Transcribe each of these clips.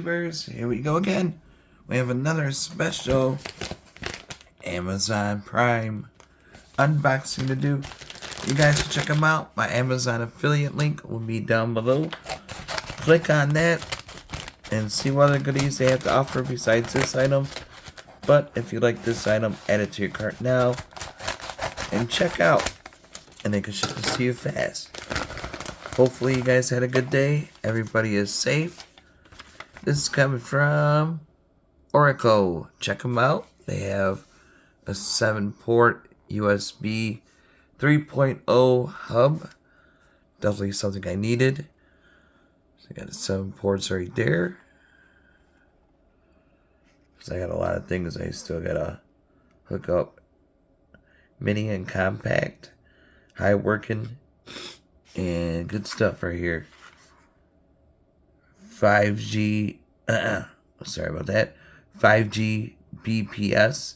YouTubers, here we go again. We have another special Amazon Prime unboxing to do. You guys can check them out. My Amazon affiliate link will be down below. Click on that and see what other goodies they have to offer besides this item. But if you like this item, add it to your cart now and check out. And they can ship it to you fast. Hopefully you guys had a good day. Everybody is safe. This is coming from ORICO. Check them out. They have a 7-port USB 3.0 hub. Definitely something I needed. So I got the 7 ports right there. Because I got a lot of things I still gotta hook up. Mini and compact. High working. And good stuff right here. 5G. Sorry about that. 5G BPS.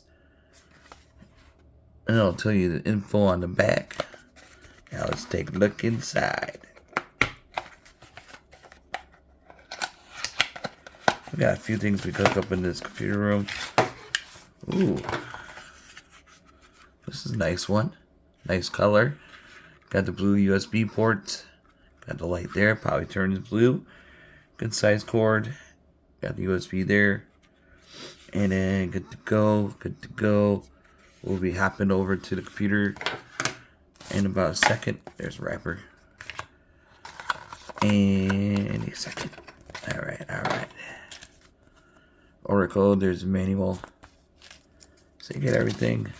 And it'll tell you the info on the back. Now let's take a look inside. We got a few things we cook up in this computer room. Ooh. This is a nice one. Nice color. Got the blue USB port. Got the light there. Probably turns blue. Good size cord. Got the USB there. And then good to go. Good to go. We'll be hopping over to the computer in about a second. There's a wrapper. And a second. Alright, alright. ORICO, there's a manual. So you get everything.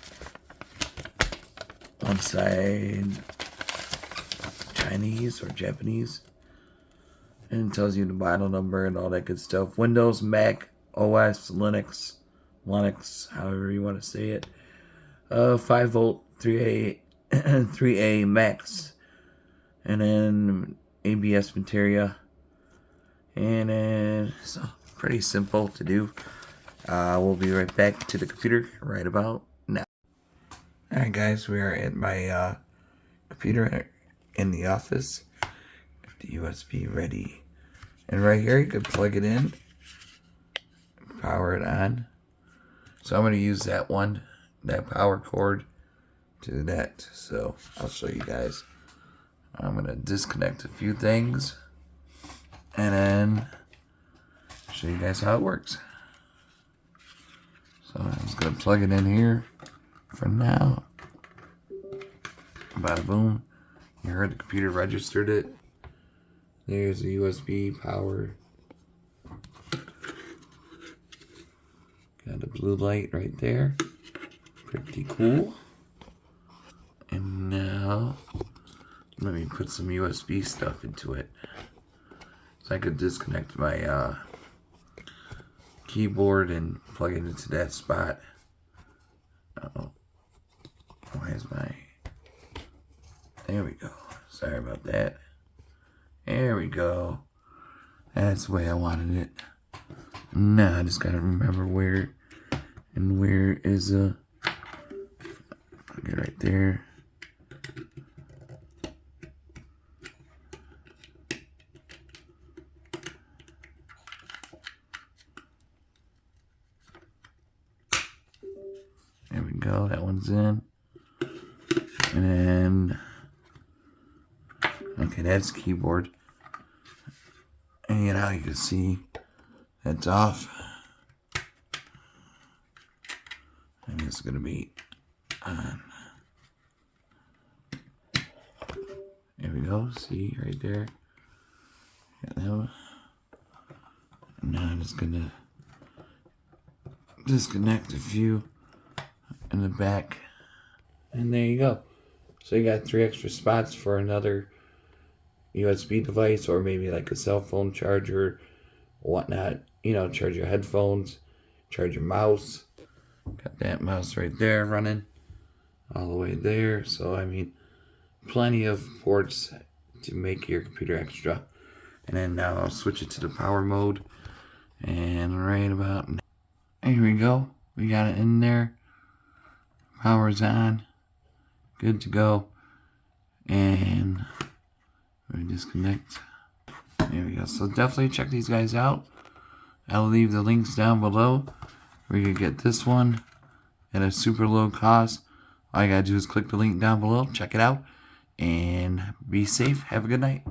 One side Chinese or Japanese. And it tells you the model number and all that good stuff. Windows, Mac, OS, Linux, however you want to say it. 5 volt, 3A max. And then ABS material. And then, so pretty simple to do. We'll be right back to the computer right about now. Alright guys, we are at my computer in the office. Got the USB ready. And right here you can plug it in. Power it on. So I'm going to use that one, that power cord to that. So I'll show you guys. I'm going to disconnect a few things. And then show you guys how it works. So I'm just going to plug it in here for now. Bada boom. You heard the computer registered it. There's the USB power. Got a blue light right there. Pretty cool. And now, let me put some USB stuff into it. So I could disconnect my keyboard and plug it into that spot. Uh-oh. Why is my... There we go. Sorry about that. There we go. That's the way I wanted it. Now I just gotta remember where and where is a... Okay, right there. There we go. That one's in. And then... Okay, that's keyboard. And now you can see that's off. And it's going to be on. There we go. See right there. Got that one. And now I'm just going to disconnect a few in the back. And there you go. So you got 3 extra spots for another USB device, or maybe like a cell phone charger, whatnot. You know, charge your headphones, charge your mouse. Got that mouse right there running all the way there. So I mean, plenty of ports to make your computer extra. And then now I'll switch it to the power mode. And right about now, here we go. We got it in there. Power's on. Good to go. And we disconnect. There we go. So definitely check these guys out. I'll leave the links down below where you can get this one at a super low cost. All you gotta do is click the link down below, check it out, and be safe. Have a good night.